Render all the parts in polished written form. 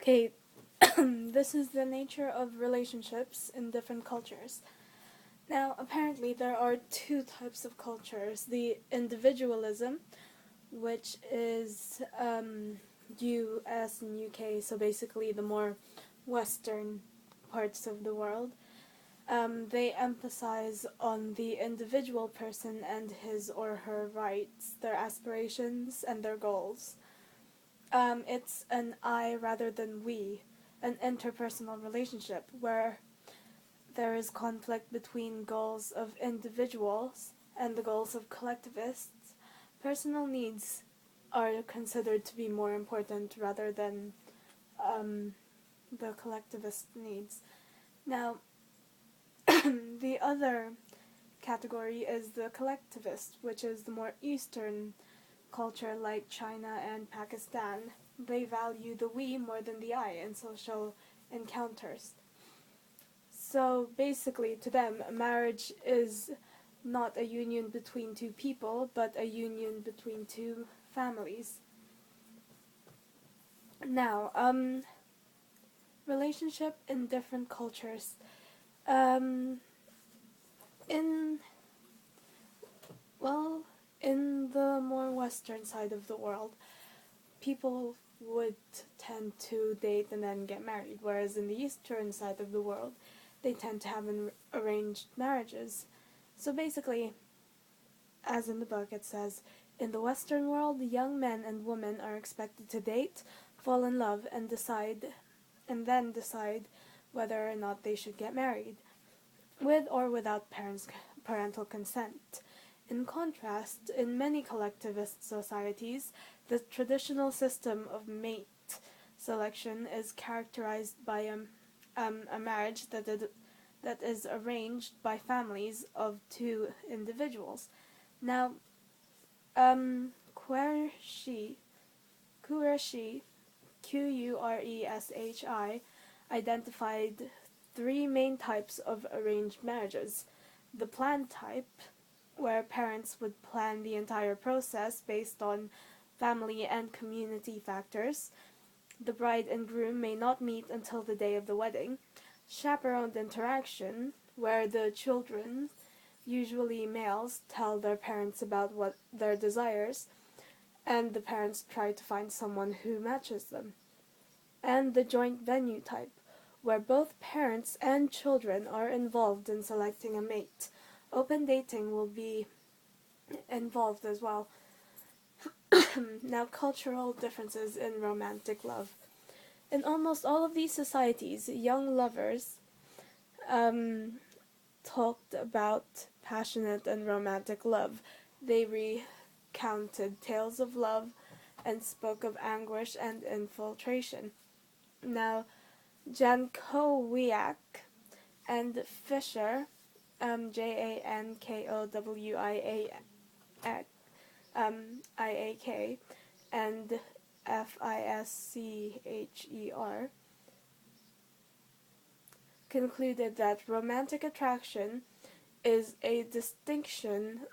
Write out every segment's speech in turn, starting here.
Okay, this is the nature of relationships in different cultures. Now, apparently, there are two types of cultures: the individualism, which is US and UK, so basically the more Western parts of the world. They emphasize on the individual person and his or her rights, their aspirations, and their goals. It's an I rather than we, an interpersonal relationship where there is conflict between goals of individuals and the goals of collectivists. Personal needs are considered to be more important rather than the collectivist needs. Now, the other category is the collectivist, which is the more Eastern culture like China and Pakistan. They value the we more than the I in social encounters. So basically, to them, a marriage is not a union between two people, but a union between two families. Now, relationship in different cultures. Um, in well, in the more Western side of the world, people would tend to date and then get married, whereas in the Eastern side of the world, they tend to have arranged marriages. So basically, as in the book, it says, in the Western world, young men and women are expected to date, fall in love, and then decide whether or not they should get married, with or without parental consent. In contrast, in many collectivist societies, the traditional system of mate selection is characterized by a marriage that is arranged by families of two individuals. Now, Qureshi, Qureshi, identified three main types of arranged marriages: the planned type, where parents would plan the entire process based on family and community factors. The bride and groom may not meet until the day of the wedding. Chaperoned interaction, where the children, usually males, tell their parents about what their desires, and the parents try to find someone who matches them. And the joint venue type, where both parents and children are involved in selecting a mate. Open dating will be involved as well. Now, cultural differences in romantic love. In almost all of these societies, young lovers talked about passionate and romantic love. They recounted tales of love and spoke of anguish and infiltration. Now, Jankowiak and Fisher, Jankowiak, IAK, and FISCHER, concluded that romantic attraction is a distinction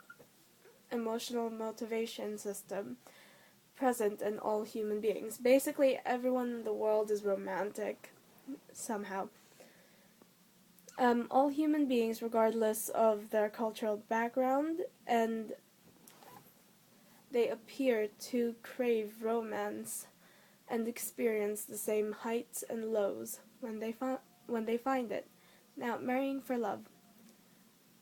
emotional motivation system present in all human beings. Basically, everyone in the world is romantic somehow. All human beings, regardless of their cultural background, and they appear to crave romance and experience the same heights and lows when they find it. Now, marrying for love.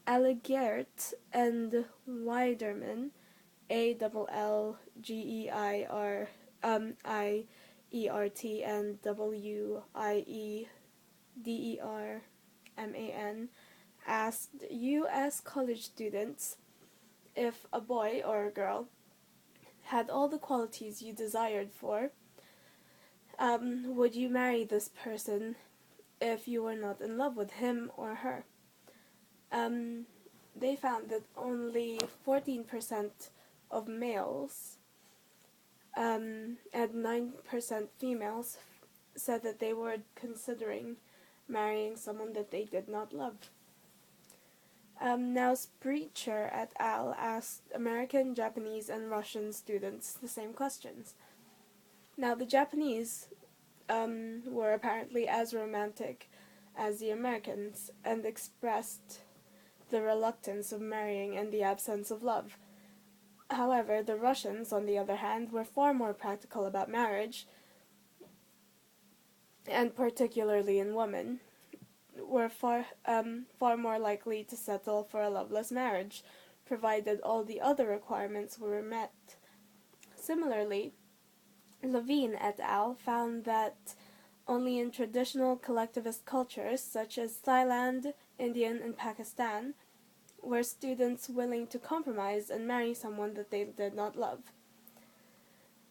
Allegert and Widerman, ALLGEIRIERT and WIEDERMAN, asked U.S. college students if a boy or a girl had all the qualities you desired for, would you marry this person if you were not in love with him or her? They found that only 14% of males and 9% females said that they were considering marrying someone that they did not love. Now, Spreacher et al. Asked American, Japanese, and Russian students the same questions. Now, the Japanese were apparently as romantic as the Americans and expressed the reluctance of marrying in the absence of love. However, the Russians, on the other hand, were far more practical about marriage, and particularly in women, were far more likely to settle for a loveless marriage, provided all the other requirements were met. Similarly, Levine et al. Found that only in traditional collectivist cultures such as Thailand, India, and Pakistan were students willing to compromise and marry someone that they did not love.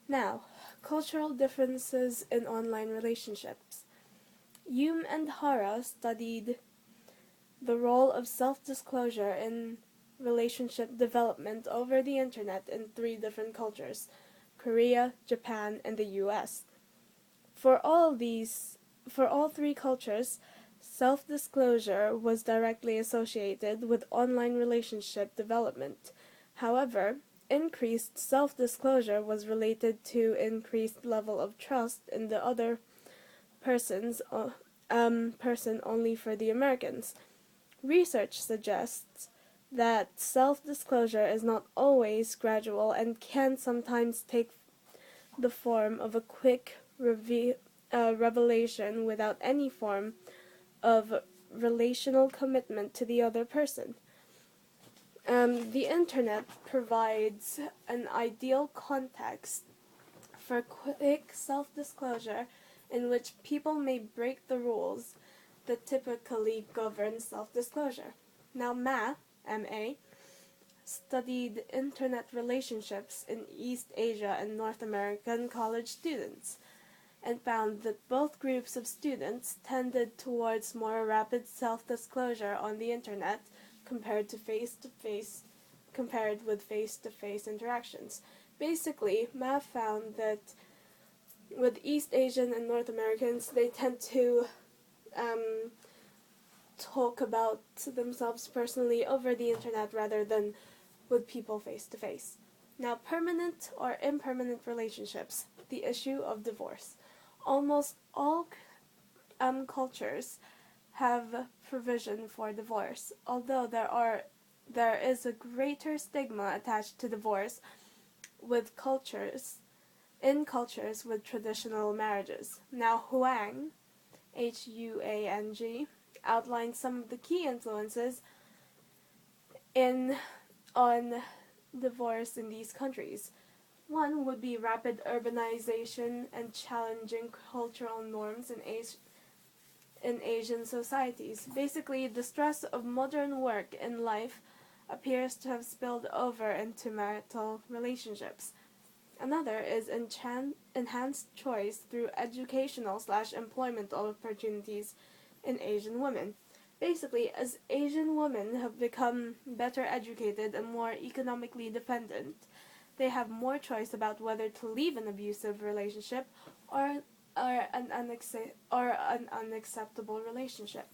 Now, cultural differences in online relationships. Hume and Hara studied the role of self-disclosure in relationship development over the internet in 3 different cultures: Korea, Japan, and the US. For all 3 cultures, self-disclosure was directly associated with online relationship development. However, increased self-disclosure was related to increased level of trust in the other person only for the Americans. Research suggests that self-disclosure is not always gradual and can sometimes take the form of a quick revelation without any form of relational commitment to the other person. The internet provides an ideal context for quick self-disclosure in which people may break the rules that typically govern self-disclosure. Now, M.A., studied internet relationships in East Asia and North American college students, and found that both groups of students tended towards more rapid self-disclosure on the internet compared with face-to-face interactions. Basically, Math found that with East Asian and North Americans, they tend to talk about themselves personally over the internet rather than with people face-to-face. Now, permanent or impermanent relationships, the issue of divorce. Almost all cultures have provision for divorce, although there is a greater stigma attached to divorce in cultures with traditional marriages. Now, Huang, Huang, outlines some of the key influences on divorce in these countries. One would be rapid urbanization and challenging cultural norms in Asian societies. Basically, the stress of modern work and life appears to have spilled over into marital relationships. Another is enhanced choice through educational/employment opportunities in Asian women. Basically, as Asian women have become better educated and more economically dependent, they have more choice about whether to leave an abusive relationship or an unacceptable relationship.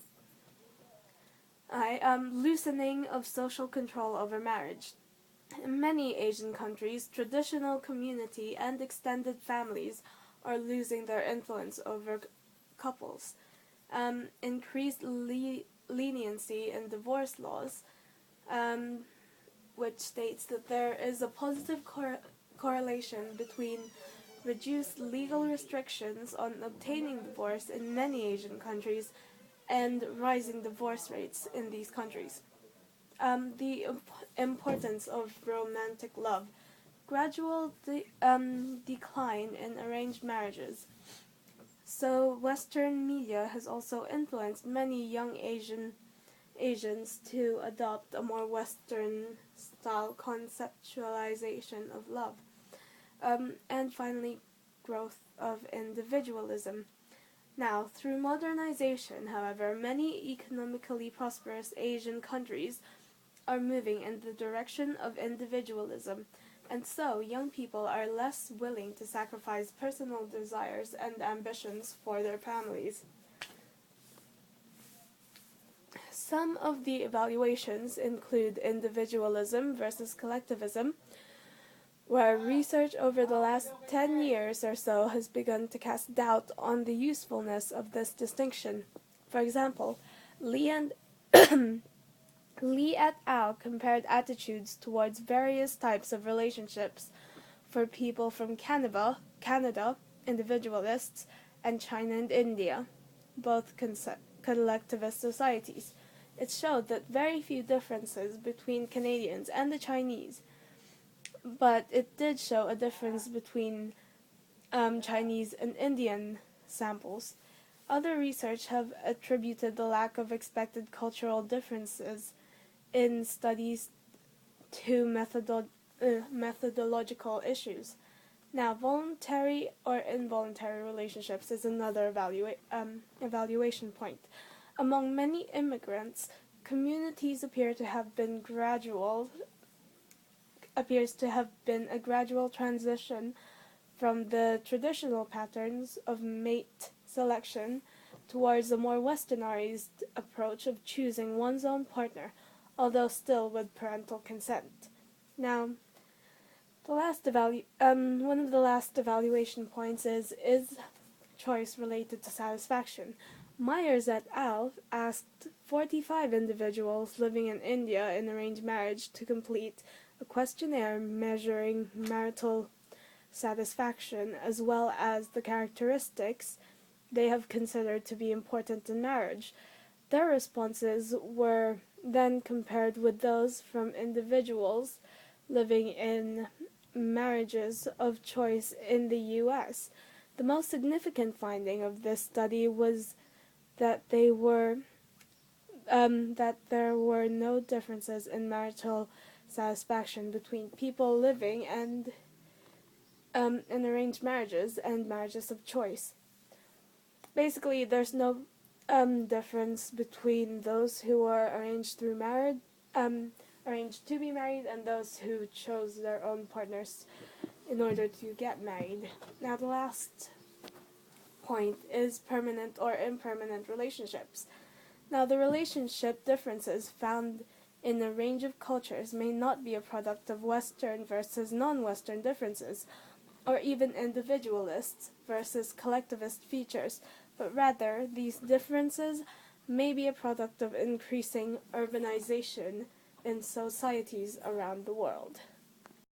Loosening of social control over marriage. In many Asian countries, traditional community and extended families are losing their influence over couples. Increased leniency in divorce laws, which states that there is a positive correlation between reduced legal restrictions on obtaining divorce in many Asian countries and rising divorce rates in these countries. The importance of romantic love. Gradual decline in arranged marriages. So Western media has also influenced many young Asians to adopt a more Western-style conceptualization of love. And finally, growth of individualism. Now, through modernization, however, many economically prosperous Asian countries are moving in the direction of individualism, and so young people are less willing to sacrifice personal desires and ambitions for their families. Some of the evaluations include individualism versus collectivism, where research over the last 10 years or so has begun to cast doubt on the usefulness of this distinction. For example, Lee and Lee et al. Compared attitudes towards various types of relationships for people from Canada, individualists, and China and India, both collectivist societies. It showed that very few differences between Canadians and the Chinese, but it did show a difference between Chinese and Indian samples. Other research have attributed the lack of expected cultural differences in studies to methodological issues. Now, voluntary or involuntary relationships is another evaluation point. Among many immigrants, communities appears to have been a gradual transition from the traditional patterns of mate selection towards a more westernized approach of choosing one's own partner, although still with parental consent. Now, one of the last evaluation points is choice related to satisfaction. Myers et al. Asked 45 individuals living in India in arranged marriage to complete a questionnaire measuring marital satisfaction as well as the characteristics they have considered to be important in marriage. Their responses were then compared with those from individuals living in marriages of choice in the U.S. The most significant finding of this study was that there were no differences in marital satisfaction between people living and in arranged marriages and marriages of choice. Basically, there's no difference between those who are arranged to be married and those who chose their own partners in order to get married. Now, the last point is permanent or impermanent relationships. Now, the relationship differences found in a range of cultures may not be a product of Western versus non-Western differences, or even individualist versus collectivist features, but rather these differences may be a product of increasing urbanization in societies around the world.